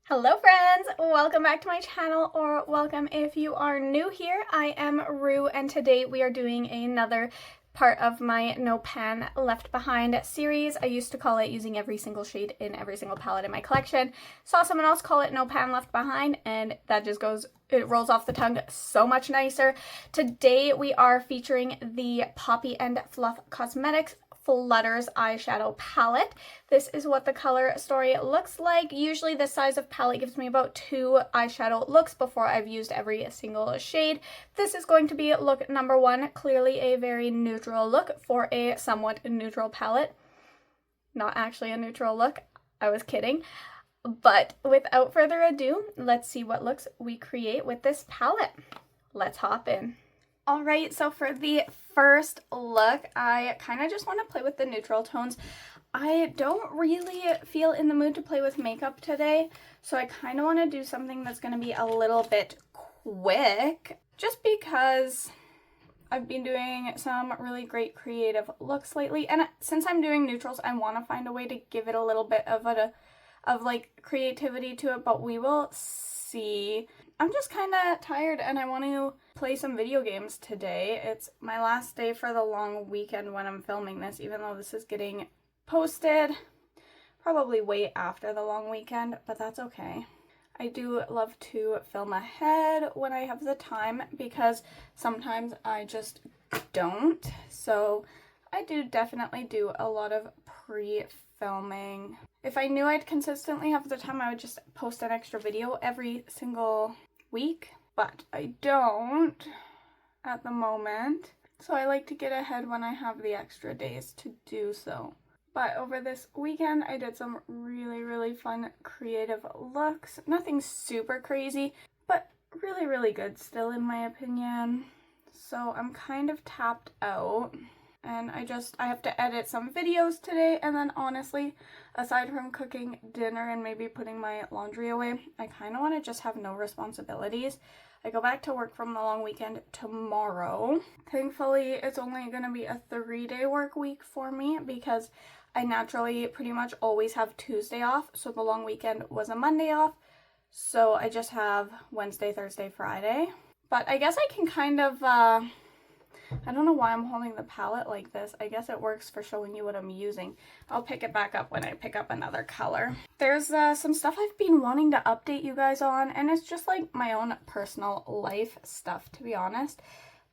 Hello friends! Welcome back to my channel, or welcome if you are new here. I am Rue and today we are doing another part of my No Pan Left Behind series. I used to call it using every single shade in every single palette in my collection. Saw someone else call it No Pan Left Behind and that just it rolls off the tongue so much nicer. Today we are featuring the Poppy and Fluff Cosmetics Flutters eyeshadow palette. This is what the color story looks like. Usually this size of palette gives me about 2 eyeshadow looks before I've used every single shade. This is going to be look number 1, clearly a very neutral look for a somewhat neutral palette. Not actually a neutral look, I was kidding. But without further ado, let's see what looks we create with this palette. Let's hop in. Alright, so for the first look, I kind of just want to play with the neutral tones. I don't really feel in the mood to play with makeup today, so I kind of want to do something that's going to be a little bit quick, just because I've been doing some really great creative looks lately, and since I'm doing neutrals, I want to find a way to give it a little bit of like creativity to it, but we will see. I'm just kind of tired and I want to play some video games today. It's my last day for the long weekend when I'm filming this, even though this is getting posted probably way after the long weekend, but that's okay. I do love to film ahead when I have the time because sometimes I just don't. So I do definitely do a lot of pre-filming. If I knew I'd consistently have the time, I would just post an extra video every single week, but I don't at the moment. So I like to get ahead when I have the extra days to do so. But over this weekend, I did some really fun creative looks. Nothing super crazy, but really good still in my opinion. So I'm kind of tapped out. And I have to edit some videos today, and then honestly, aside from cooking dinner and maybe putting my laundry away, I kind of want to just have no responsibilities. I go back to work from the long weekend tomorrow. Thankfully, it's only going to be a 3-day work week for me because I naturally pretty much always have Tuesday off, so the long weekend was a Monday off, so I just have Wednesday, Thursday, Friday. But I guess I can kind of, I don't know why I'm holding the palette like this. I guess it works for showing you what I'm using. I'll pick it back up when I pick up another color. There's some stuff I've been wanting to update you guys on, and it's just like my own personal life stuff, to be honest.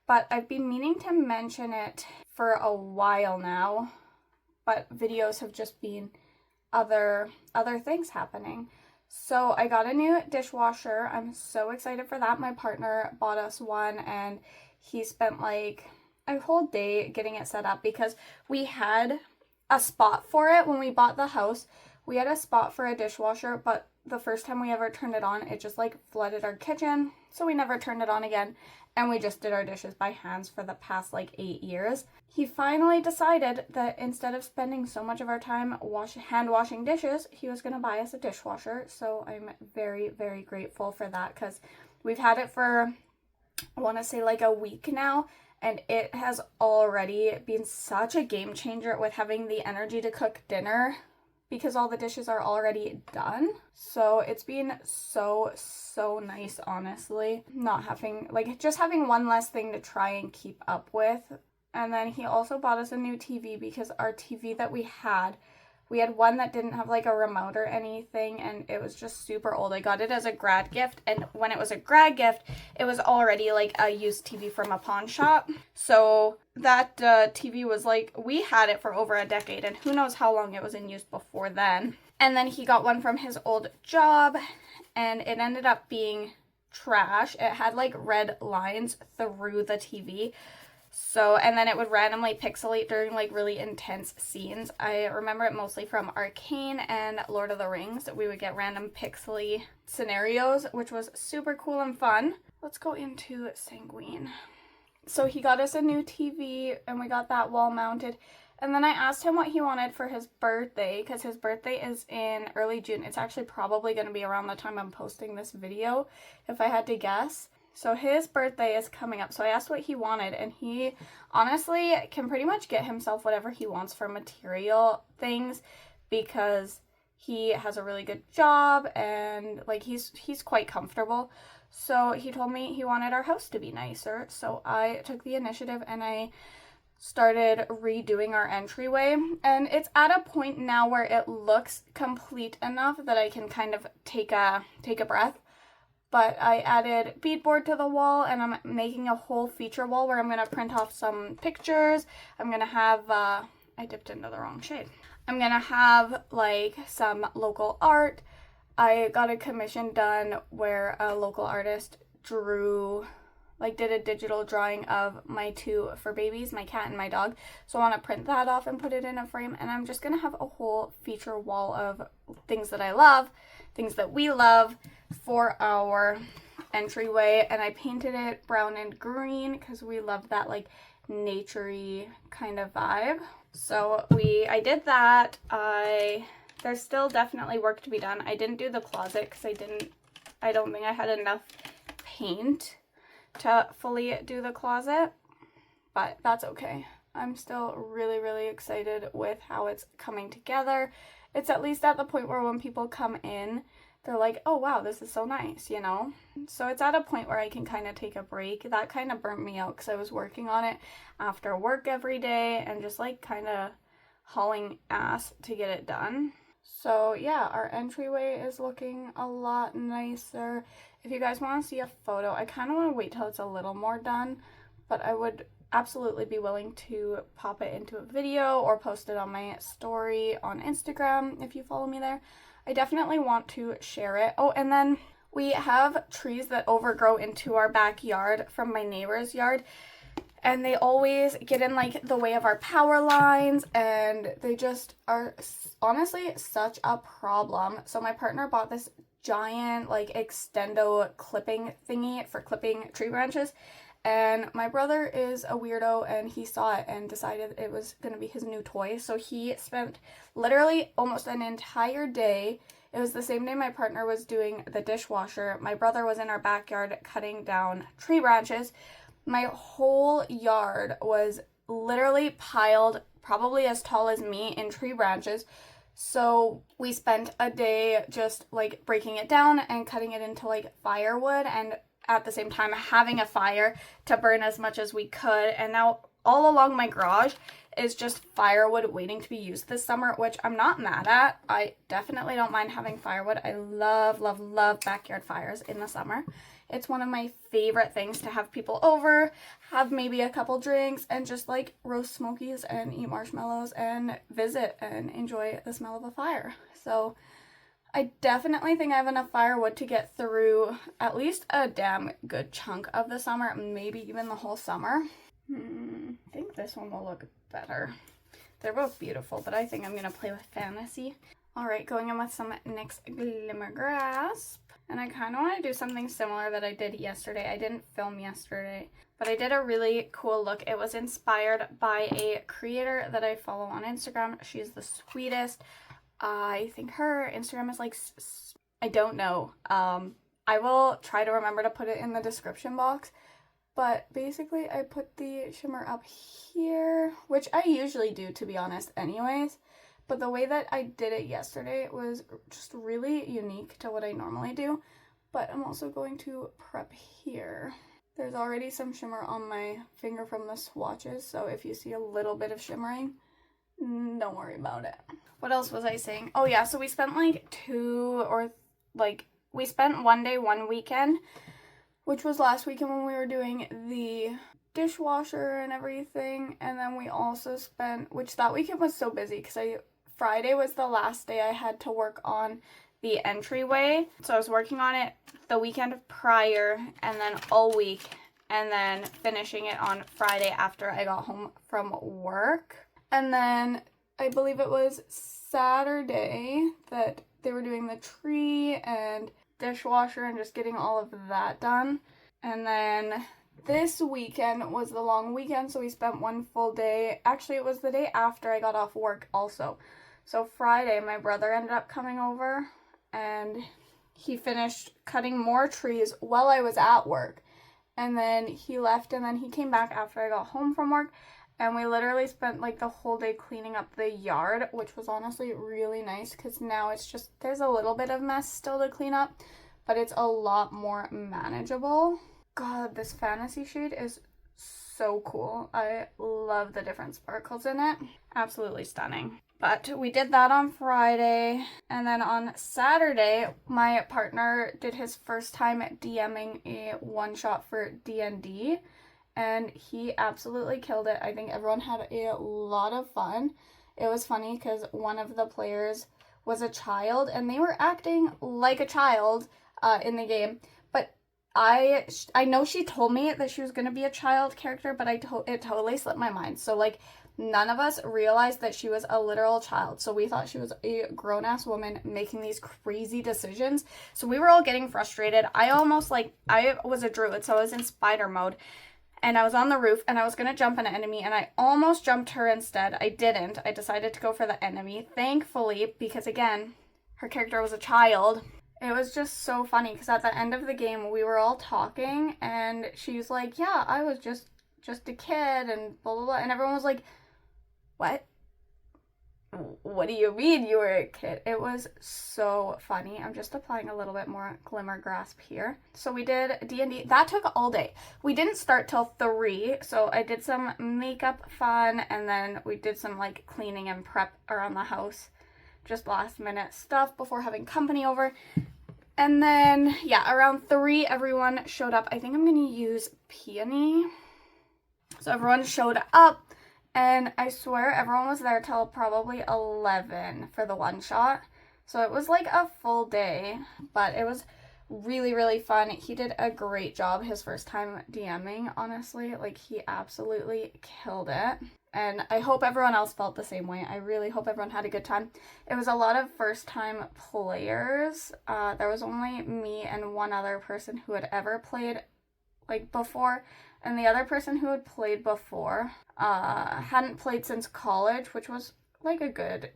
But I've been meaning to mention it for a while now, but videos have just been other things happening. So I got a new dishwasher. I'm so excited for that. My partner bought us one, and he spent like a whole day getting it set up because we had a spot for it when we bought the house. We had a spot for a dishwasher, but the first time we ever turned it on, it just like flooded our kitchen. So we never turned it on again, and we just did our dishes by hands for the past like 8 years. He finally decided that instead of spending so much of our time hand washing dishes, he was going to buy us a dishwasher. So I'm very grateful for that because we've had it for, I want to say like a week now, and it has already been such a game changer with having the energy to cook dinner because all the dishes are already done. So it's been so nice, honestly, not having, like, just having one less thing to try and keep up with. And then he also bought us a new TV because our TV that we had one that didn't have like a remote or anything, and it was just super old. I got it as a grad gift, and when it was a grad gift, it was already like a used TV from a pawn shop. So that TV was like, we had it for over a decade, and who knows how long it was in use before then. And then he got one from his old job, and it ended up being trash. It had like red lines through the TV. So, and then it would randomly pixelate during like really intense scenes. I remember it mostly from Arcane and Lord of the Rings. We would get random pixely scenarios, which was super cool and fun. Let's go into Sanguine. So he got us a new TV, and we got that wall mounted. And then I asked him what he wanted for his birthday, because his birthday is in early June. It's actually probably going to be around the time I'm posting this video, if I had to guess. So his birthday is coming up, so I asked what he wanted, and he honestly can pretty much get himself whatever he wants for material things because he has a really good job and like he's quite comfortable. So he told me he wanted our house to be nicer. So I took the initiative and I started redoing our entryway, and it's at a point now where it looks complete enough that I can kind of take a breath. But I added beadboard to the wall, and I'm making a whole feature wall where I'm going to print off some pictures. I'm going to have, I dipped into the wrong shade. I'm going to have like some local art. I got a commission done where a local artist drew, like did a digital drawing of my two fur babies, my cat and my dog. So I want to print that off and put it in a frame, and I'm just going to have a whole feature wall of things that I love, things that we love for our entryway. And I painted it brown and green because we love that like naturey kind of vibe. So I did that. There's still definitely work to be done. I didn't do the closet because I don't think I had enough paint to fully do the closet, but that's okay. I'm still really, really excited with how it's coming together. It's at least at the point where when people come in, they're like, oh wow, this is so nice, you know? So it's at a point where I can kind of take a break. That kind of burnt me out because I was working on it after work every day and just like kind of hauling ass to get it done. So yeah, our entryway is looking a lot nicer. If you guys want to see a photo, I kind of want to wait till it's a little more done, but I would absolutely be willing to pop it into a video or post it on my story on Instagram if you follow me there. I definitely want to share it. Oh, and then we have trees that overgrow into our backyard from my neighbor's yard, and they always get in like the way of our power lines, and they just are honestly such a problem. So my partner bought this giant like extendo clipping thingy for clipping tree branches, and my brother is a weirdo and he saw it and decided it was going to be his new toy. So he spent literally almost an entire day. It was the same day my partner was doing the dishwasher. My brother was in our backyard cutting down tree branches. My whole yard was literally piled probably as tall as me in tree branches. So we spent a day just like breaking it down and cutting it into like firewood, and at the same time having a fire to burn as much as we could. And now all along my garage is just firewood waiting to be used this summer, which I'm not mad at. I definitely don't mind having firewood. I love, love, love backyard fires in the summer. It's one of my favorite things to have people over, have maybe a couple drinks, and just like roast smokies and eat marshmallows and visit and enjoy the smell of a fire. So I definitely think I have enough firewood to get through at least a damn good chunk of the summer, maybe even the whole summer. I think this one will look better. They're both beautiful, but I think I'm going to play with fantasy. Alright, going in with some NYX Glimmer Grasp. And I kind of want to do something similar that I did yesterday. I didn't film yesterday, but I did a really cool look. It was inspired by a creator that I follow on Instagram. She's the sweetest. I think her Instagram is like, I don't know. I will try to remember to put it in the description box. But basically I put the shimmer up here, which I usually do, to be honest, anyways. But the way that I did it yesterday was just really unique to what I normally do. But I'm also going to prep here. There's already some shimmer on my finger from the swatches, so if you see a little bit of shimmering, don't worry about it. What else was I saying? Oh yeah, so we spent we spent one day, one weekend, which was last weekend when we were doing the dishwasher and everything. And then we also spent, which that weekend was so busy because Friday was the last day I had to work on the entryway. So I was working on it the weekend prior and then all week, and then finishing it on Friday after I got home from work. And then I believe it was Saturday that they were doing the tree and dishwasher and just getting all of that done. And then this weekend was the long weekend, so we spent one full day. Actually, it was the day after I got off work also. So Friday, my brother ended up coming over and he finished cutting more trees while I was at work. And then he left, and then he came back after I got home from work. And we literally spent like the whole day cleaning up the yard, which was honestly really nice because now it's just, there's a little bit of mess still to clean up, but it's a lot more manageable. God, this fantasy shade is so cool. I love the different sparkles in it. Absolutely stunning. But we did that on Friday, and then on Saturday, my partner did his first time DMing a one-shot for D&D, and he absolutely killed it. I think everyone had a lot of fun. It was funny because one of the players was a child, and they were acting like a child in the game, but I know she told me that she was going to be a child character, but it totally slipped my mind. So, like, none of us realized that she was a literal child. So we thought she was a grown-ass woman making these crazy decisions. So we were all getting frustrated. I was a druid, so I was in spider mode. And I was on the roof, and I was going to jump an enemy, and I almost jumped her instead. I didn't. I decided to go for the enemy. Thankfully, because again, her character was a child. It was just so funny, because at the end of the game, we were all talking, and she was like, yeah, I was just a kid, and blah, blah, blah. And everyone was like, what? What do you mean you were a kid? It was so funny. I'm just applying a little bit more Glimmer Grasp here. So we did D&D. That took all day. We didn't start till 3, so I did some makeup fun, and then we did some like cleaning and prep around the house. Just last minute stuff before having company over. And then, yeah, around 3, everyone showed up. I think I'm going to use Peony. So everyone showed up. And I swear everyone was there till probably 11 for the one shot. So it was like a full day, but it was really, really fun. He did a great job his first time DMing, honestly. Like, he absolutely killed it. And I hope everyone else felt the same way. I really hope everyone had a good time. It was a lot of first time players. There was only me and one other person who had ever played like before. And the other person who had played before hadn't played since college, which was like a good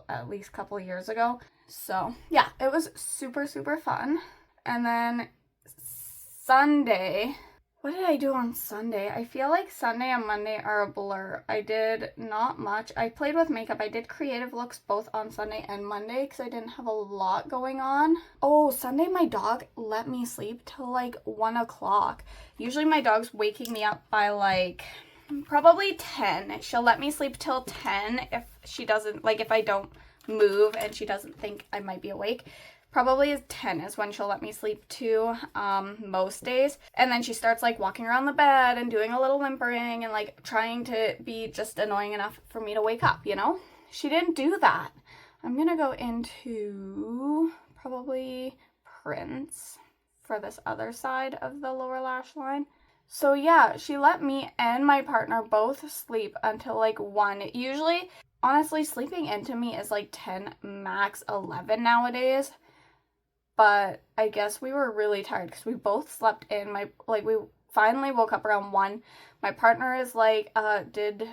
at least couple years ago. So yeah, it was super, super fun. And then Sunday, what did I do on Sunday? I feel like Sunday and Monday are a blur. I did not much. I played with makeup. I did creative looks both on Sunday and Monday because I didn't have a lot going on. Oh, Sunday my dog let me sleep till like 1 o'clock. Usually my dog's waking me up by like probably 10. She'll let me sleep till 10 if she doesn't, like if I don't move and she doesn't think I might be awake. Probably 10 is when she'll let me sleep too, most days. And then she starts like walking around the bed and doing a little whimpering and like trying to be just annoying enough for me to wake up, you know? She didn't do that. I'm gonna go into probably Prince for this other side of the lower lash line. So yeah, she let me and my partner both sleep until like 1. Usually, honestly, sleeping into me is like 10, max 11 nowadays. But I guess we were really tired because we both slept in. We finally woke up around 1. My partner is like, did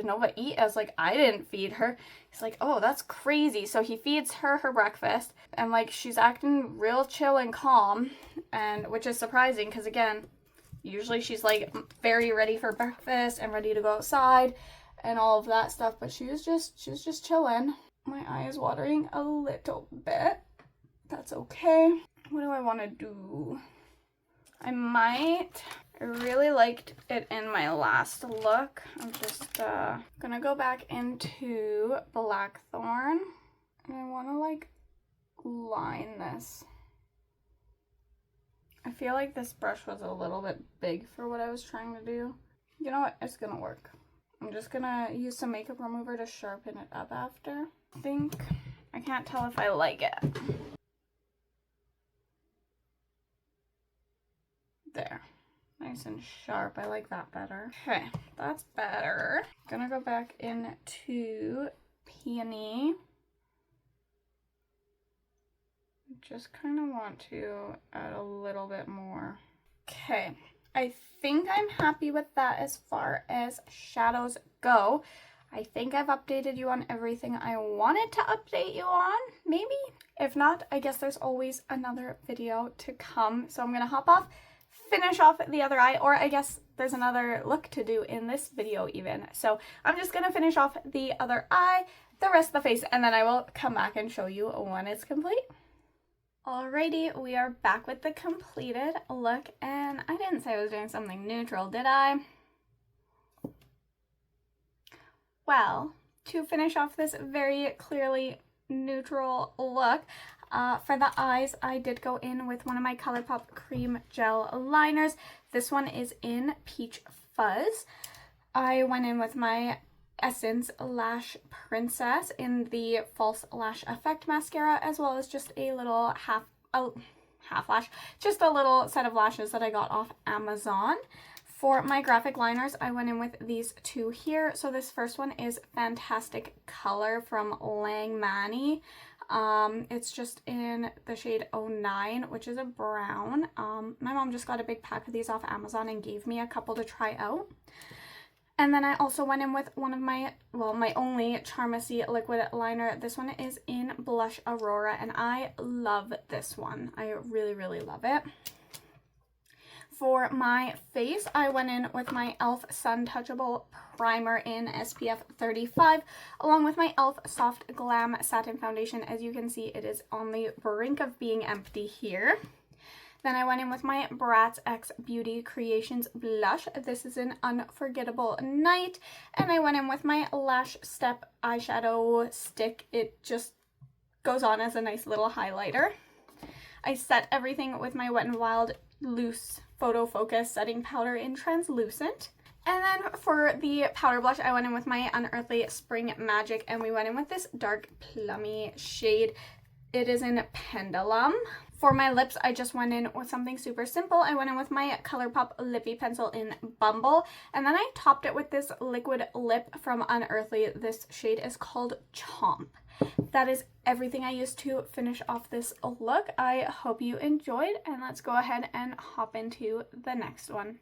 Nova eat? I was like, I didn't feed her. He's like, oh, that's crazy. So he feeds her breakfast, and like she's acting real chill and calm, and which is surprising because again, usually she's like very ready for breakfast and ready to go outside and all of that stuff. But she was just chilling. My eye is watering a little bit. That's okay. What do I want to do? I really liked it in my last look. I'm just gonna go back into Blackthorn, and I want to like line this. I feel like this brush was a little bit big for what I was trying to do. You know what? It's gonna work. I'm just gonna use some makeup remover to sharpen it up after. I can't tell if I like it. There. Nice and sharp. I like that better. Okay, that's better. Gonna go back into Peony. Just kind of want to add a little bit more. Okay, I think I'm happy with that as far as shadows go. I think I've updated you on everything I wanted to update you on, maybe? If not, I guess there's always another video to come. So I'm gonna hop off, finish off the other eye, or I guess there's another look to do in this video even. So I'm just gonna finish off the other eye, the rest of the face, and then I will come back and show you when it's complete. Alrighty, we are back with the completed look, and I didn't say I was doing something neutral, did I? Well, to finish off this very clearly neutral look, for the eyes, I did go in with one of my ColourPop Cream Gel Liners. This one is in Peach Fuzz. I went in with my Essence Lash Princess in the False Lash Effect Mascara, as well as just a little half lash, just a little set of lashes that I got off Amazon. For my graphic liners, I went in with these two here. So this first one is Fantastic Color from Langmanni. It's just in the shade 09, which is a brown. My mom just got a big pack of these off Amazon and gave me a couple to try out. And then I also went in with one of my, well, my only Charmacy liquid liner. This one is in Blush Aurora, and I love this one. I really, really love it. For my face, I went in with my e.l.f. Suntouchable Primer in SPF 35, along with my e.l.f. Soft Glam Satin Foundation. As you can see, it is on the brink of being empty here. Then I went in with my Bratz X Beauty Creations blush. This is an Unforgettable Night. And I went in with my Lash Step eyeshadow stick. It just goes on as a nice little highlighter. I set everything with my Wet n Wild Loose Photo Focus Setting Powder in Translucent. And then for the powder blush, I went in with my Unearthly Spring Magic, and we went in with this dark plummy shade. It is in Pendulum. For my lips, I just went in with something super simple. I went in with my ColourPop Lippy Pencil in Bumble, and then I topped it with this liquid lip from Unearthly. This shade is called Chomp. That is everything I used to finish off this look. I hope you enjoyed, and let's go ahead and hop into the next one.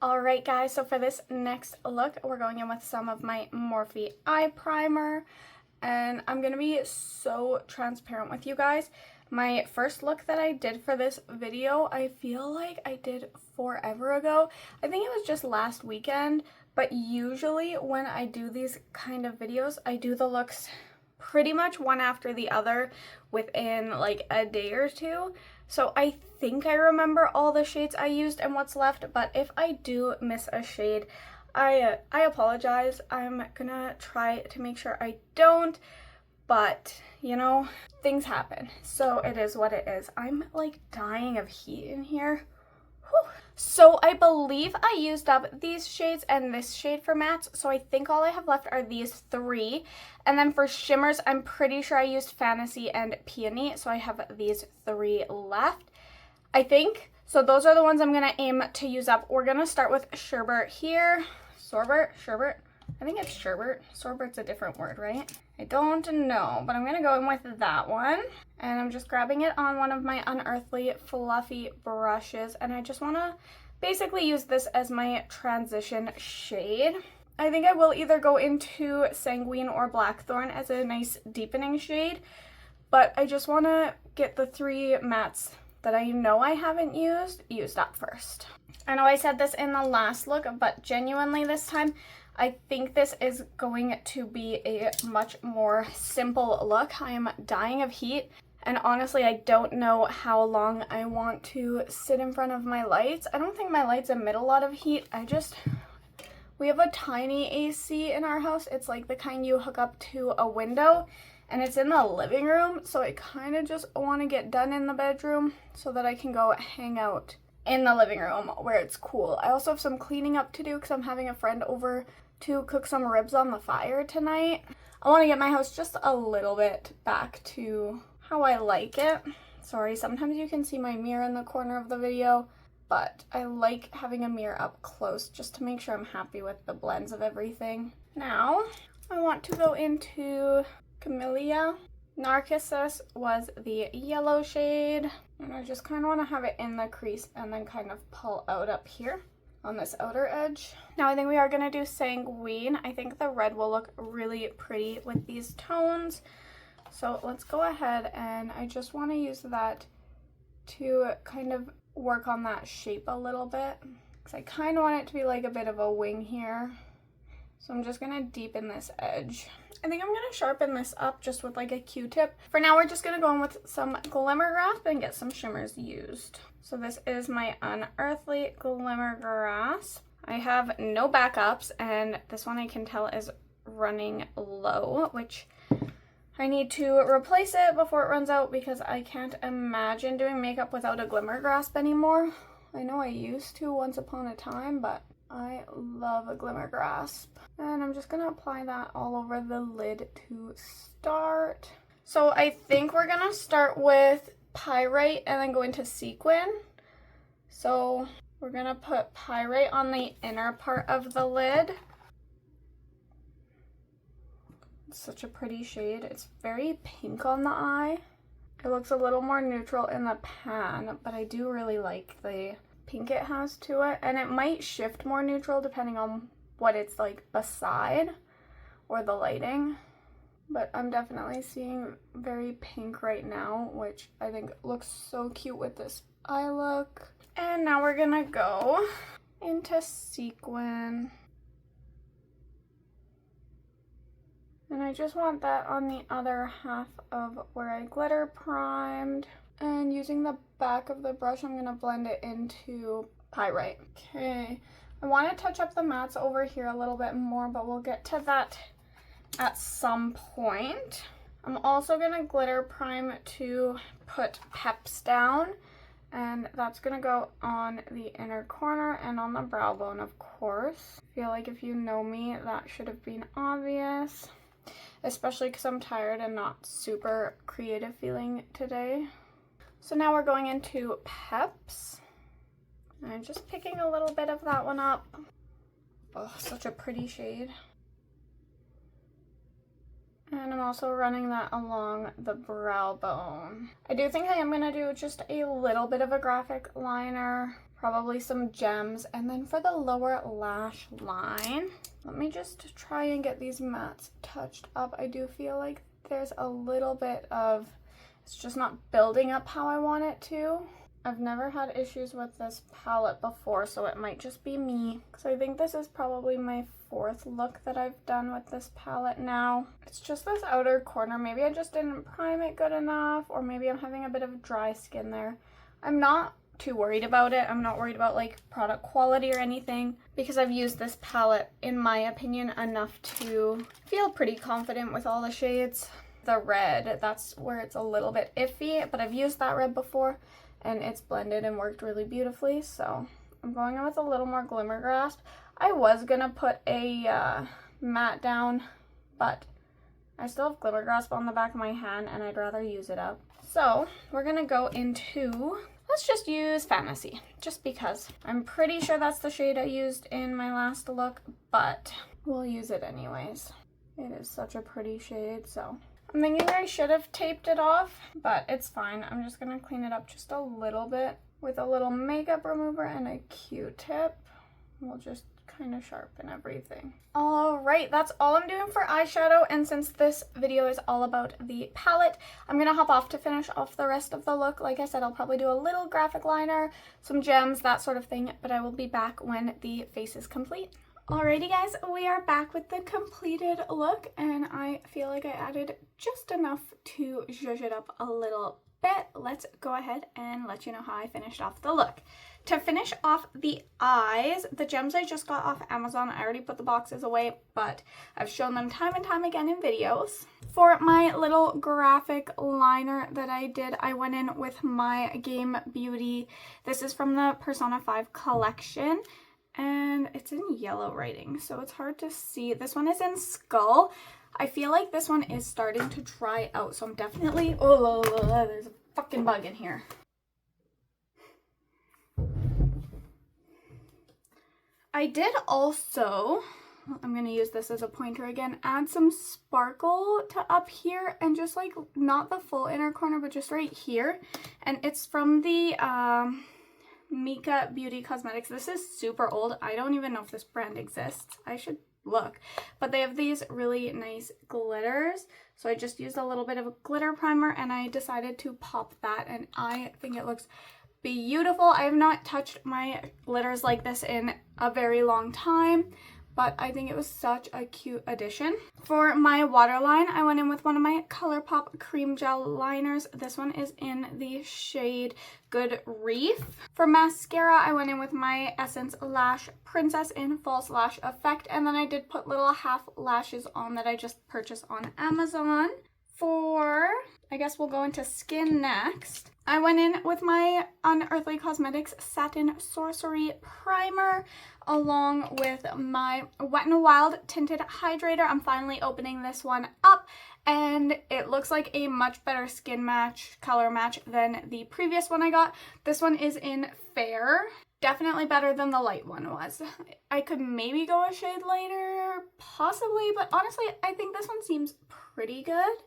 Alright guys, so for this next look, we're going in with some of my Morphe eye primer, and I'm going to be so transparent with you guys. My first look that I did for this video, I feel like I did forever ago. I think it was just last weekend, but usually when I do these kind of videos, I do the looks pretty much one after the other within like a day or two. So I think I remember all the shades I used and what's left, but if I do miss a shade, I apologize. I'm gonna try to make sure I don't, but you know, things happen. So it is what it is. I'm like dying of heat in here. Whew. So I believe I used up these shades and this shade for mattes, so I think all I have left are these three. And then for shimmers, I'm pretty sure I used Fantasy and Peony, so I have these three left, I think. So those are the ones I'm going to aim to use up. We're going to start with Sherbet here. Sherbet? I think it's Sherbet. Sorbert's a different word, right? I don't know, but I'm going to go in with that one. And I'm just grabbing it on one of my Unearthly fluffy brushes. And I just want to basically use this as my transition shade. I think I will either go into Sanguine or Blackthorn as a nice deepening shade. But I just want to get the three mattes that I know I haven't used up first. I know I said this in the last look, but genuinely this time, I think this is going to be a much more simple look. I am dying of heat, and honestly, I don't know how long I want to sit in front of my lights. I don't think my lights emit a lot of heat. We have a tiny AC in our house. It's like the kind you hook up to a window, and it's in the living room, so I kind of just want to get done in the bedroom so that I can go hang out in the living room where it's cool. I also have some cleaning up to do because I'm having a friend over to cook some ribs on the fire tonight. I want to get my house just a little bit back to how I like it. Sorry, sometimes you can see my mirror in the corner of the video, but I like having a mirror up close just to make sure I'm happy with the blends of everything. Now, I want to go into Camellia. Narcissus was the yellow shade, and I just kind of want to have it in the crease and then kind of pull out up here on this outer edge. Now I think we are going to do Sanguine. I think the red will look really pretty with these tones. So let's go ahead, and I just want to use that to kind of work on that shape a little bit because I kind of want it to be like a bit of a wing here. So I'm just gonna deepen this edge. I think I'm gonna sharpen this up just with like a Q-tip. For now, we're just gonna go in with some Glimmer Grasp and get some shimmers used. So this is my Unearthly Glimmer Grasp. I have no backups, and this one I can tell is running low, which I need to replace it before it runs out because I can't imagine doing makeup without a Glimmer Grasp anymore. I know I used to once upon a time, but I love a Glimmer Grasp. And I'm just gonna apply that all over the lid to start. So I think we're gonna start with Pyrite and then go into Sequin. So we're gonna put Pyrite on the inner part of the lid. It's such a pretty shade. It's very pink on the eye. It looks a little more neutral in the pan, but I do really like the pink it has to it, and it might shift more neutral depending on what it's like beside or the lighting, but I'm definitely seeing very pink right now, which I think looks so cute with this eye look. And now we're gonna go into Sequin, and I just want that on the other half of where I glitter primed. And using the back of the brush, I'm gonna blend it into Pyrite. Okay, I want to touch up the mattes over here a little bit more, but we'll get to that at some point. I'm also gonna glitter prime to put peps down, and that's gonna go on the inner corner and on the brow bone, of course. I feel like if you know me, that should have been obvious, especially because I'm tired and not super creative feeling today. So now we're going into Peps. And I'm just picking a little bit of that one up. Oh, such a pretty shade. And I'm also running that along the brow bone. I do think I am going to do just a little bit of a graphic liner, probably some gems, and then for the lower lash line, let me just try and get these mattes touched up. I do feel like there's a little bit of, it's just not building up how I want it to. I've never had issues with this palette before, so it might just be me. So I think this is probably my 4th look that I've done with this palette now. It's just this outer corner. Maybe I just didn't prime it good enough, or maybe I'm having a bit of dry skin there. I'm not too worried about it. I'm not worried about like product quality or anything, because I've used this palette, in my opinion, enough to feel pretty confident with all the shades. The red, that's where it's a little bit iffy, but I've used that red before and it's blended and worked really beautifully. So I'm going in with a little more Glimmer Grasp. I was gonna put a matte down, but I still have Glimmer Grasp on the back of my hand and I'd rather use it up. So we're gonna go into, let's just use Fantasy, just because. I'm pretty sure that's the shade I used in my last look, but we'll use it anyways. It is such a pretty shade, so. I'm thinking I should have taped it off, but it's fine. I'm just gonna clean it up just a little bit with a little makeup remover and a Q-tip. We'll just kind of sharpen everything. All right, that's all I'm doing for eyeshadow, and since this video is all about the palette, I'm gonna hop off to finish off the rest of the look. Like I said, I'll probably do a little graphic liner, some gems, that sort of thing, but I will be back when the face is complete. Alrighty guys, we are back with the completed look, and I feel like I added just enough to zhuzh it up a little bit. Let's go ahead and let you know how I finished off the look. To finish off the eyes, the gems I just got off Amazon. I already put the boxes away, but I've shown them time and time again in videos. For my little graphic liner that I did, I went in with my Game Beauty. This is from the Persona 5 collection, and it's in yellow writing, so it's hard to see. This one is in Skull. I feel like this one is starting to dry out, so I'm definitely, oh, there's a fucking bug in here. I did also, I'm going to use this as a pointer again, add some sparkle to up here, and just like, not the full inner corner, but just right here. And it's from the Mika Beauty Cosmetics. This is super old. I don't even know if this brand exists. I should look. But they have these really nice glitters. So I just used a little bit of a glitter primer and I decided to pop that, and I think it looks beautiful. I have not touched my glitters like this in a very long time, but I think it was such a cute addition. For my waterline, I went in with one of my ColourPop cream gel liners. This one is in the shade Good Reef. For mascara, I went in with my Essence Lash Princess in False Lash Effect, and then I did put little half lashes on that I just purchased on Amazon. For, I guess we'll go into skin next. I went in with my Unearthlycosmetics Satin Sorcery Primer along with my Wet n Wild Tinted Hydrator. I'm finally opening this one up and it looks like a much better skin match, color match than the previous one I got. This one is in Fair. Definitely better than the light one was. I could maybe go a shade lighter, possibly, but honestly, I think this one seems pretty good.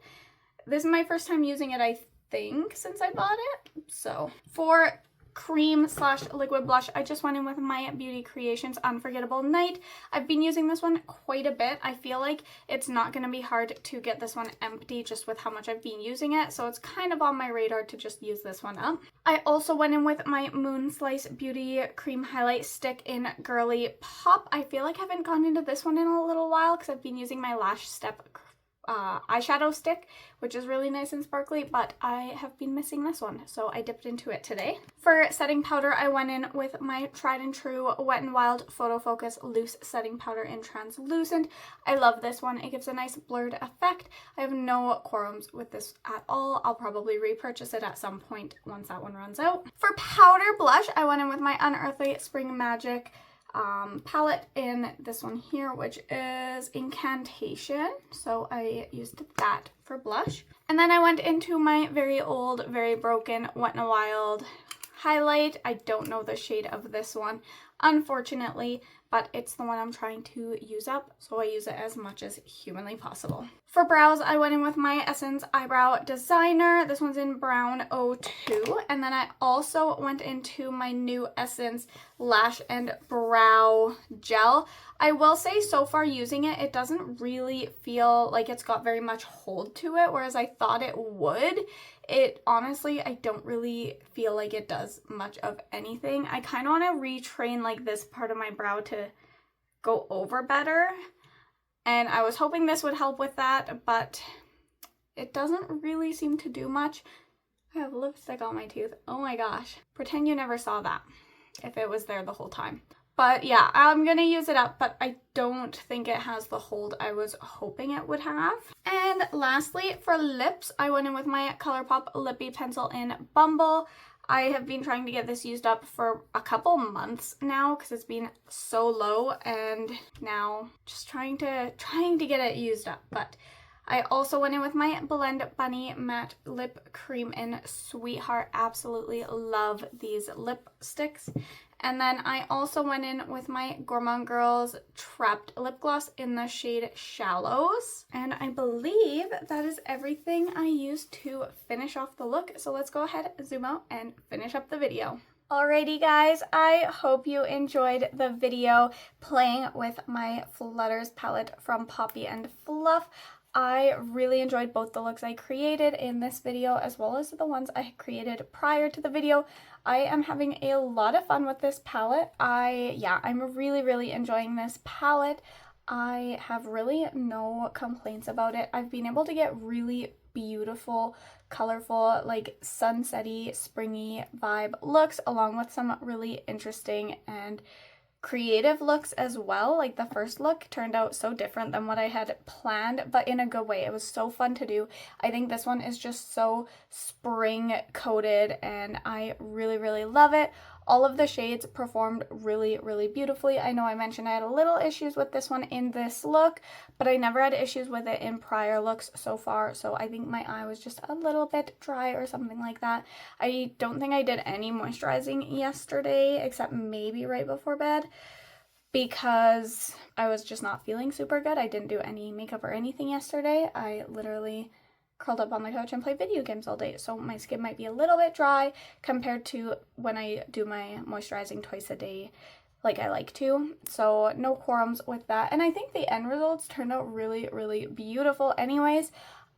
This is my first time using it, I think, since I bought it. So for cream / liquid blush, I just went in with my Beauty Creations Unforgettable Night. I've been using this one quite a bit. I feel like it's not going to be hard to get this one empty just with how much I've been using it. So it's kind of on my radar to just use this one up. I also went in with my Moon Slice Beauty Cream Highlight Stick in Girly Pop. I feel like I haven't gone into this one in a little while because I've been using my Lash Step eyeshadow stick, which is really nice and sparkly, but I have been missing this one, so I dipped into it today. For setting powder, I went in with my tried and true Wet n Wild Photo Focus Loose Setting Powder in Translucent. I love this one. It gives a nice blurred effect. I have no qualms with this at all. I'll probably repurchase it at some point once that one runs out. For powder blush, I went in with my Unearthly Spring Magic palette in this one here, which is Incantation. So I used that for blush. And then I went into my very old, very broken Wet n Wild highlight. I don't know the shade of this one, unfortunately, but it's the one I'm trying to use up, so I use it as much as humanly possible. For brows, I went in with my Essence Eyebrow Designer. This one's in Brown 02. And then I also went into my new Essence Lash and Brow Gel. I will say so far using it, it doesn't really feel like it's got very much hold to it, whereas I thought it would. It honestly, I don't really feel like it does much of anything. I kind of want to retrain like this part of my brow to go over better. And I was hoping this would help with that, but it doesn't really seem to do much. I have lipstick on my tooth. Oh my gosh. Pretend you never saw that if it was there the whole time. But yeah, I'm going to use it up, but I don't think it has the hold I was hoping it would have. And lastly, for lips, I went in with my ColourPop Lippy Pencil in Bumble. I have been trying to get this used up for a couple months now because it's been so low, and now just trying to get it used up. But I also went in with my Blend Bunny Matte Lip Cream in Sweetheart. Absolutely love these lipsticks. And then I also went in with my Gourmand Girls Trapped Lip Gloss in the shade Shallows. And I believe that is everything I used to finish off the look. So let's go ahead, zoom out, and finish up the video. Alrighty guys, I hope you enjoyed the video playing with my Flutters palette from Poppy&Fluff. I really enjoyed both the looks I created in this video as well as the ones I created prior to the video. I am having a lot of fun with this palette. I'm really enjoying this palette. I have really no complaints about it. I've been able to get really beautiful, colorful, like sunsetty, springy vibe looks along with some really interesting and creative looks as well. Like the first look turned out so different than what I had planned, but in a good way. It was so fun to do. I think this one is just so spring coated and I really love it. All of the shades performed really beautifully. I know I mentioned I had a little issues with this one in this look, but I never had issues with it in prior looks so far, so I think my eye was just a little bit dry or something like that. I don't think I did any moisturizing yesterday, except maybe right before bed, because I was just not feeling super good. I didn't do any makeup or anything yesterday. I literally curled up on the couch and played video games all day, so my skin might be a little bit dry compared to when I do my moisturizing twice a day like I like to. So no qualms with that, and I think the end results turned out really beautiful anyways.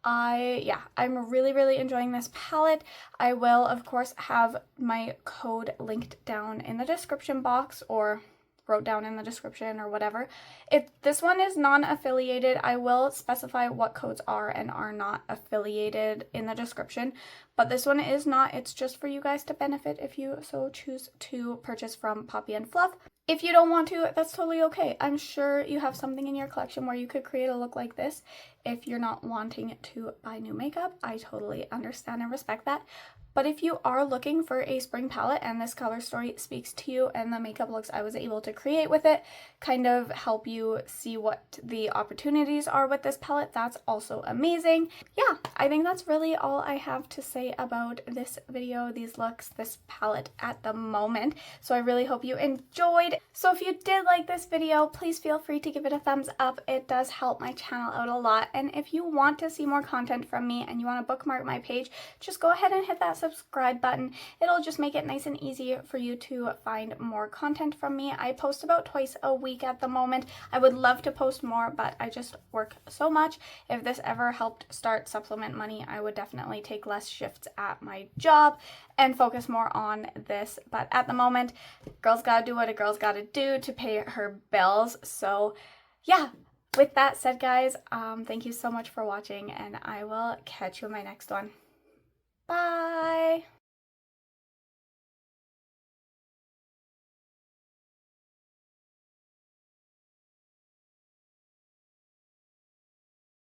I'm really enjoying this palette. I will, of course, have my code linked down in the description box, or wrote down in the description, or whatever. If this one is non-affiliated, I will specify what codes are and are not affiliated in the description, but this one is not. It's just for you guys to benefit if you so choose to purchase from Poppy and Fluff. If you don't want to, that's totally okay. I'm sure you have something in your collection where you could create a look like this. If you're not wanting to buy new makeup, I totally understand and respect that. But if you are looking for a spring palette and this color story speaks to you and the makeup looks I was able to create with it kind of help you see what the opportunities are with this palette, that's also amazing. Yeah, I think that's really all I have to say about this video, these looks, this palette at the moment. So I really hope you enjoyed. So if you did like this video, please feel free to give it a thumbs up. It does help my channel out a lot. And if you want to see more content from me and you want to bookmark my page, just go ahead and hit that subscribe button. It'll just make it nice and easy for you to find more content from me. I post about twice a week at the moment. I would love to post more, but I just work so much. If this ever helped start supplement money, I would definitely take less shifts at my job and focus more on this. But at the moment, girl's gotta do what a girl's gotta do to pay her bills. So yeah, with that said, guys, thank you so much for watching, and I will catch you in my next one. Bye!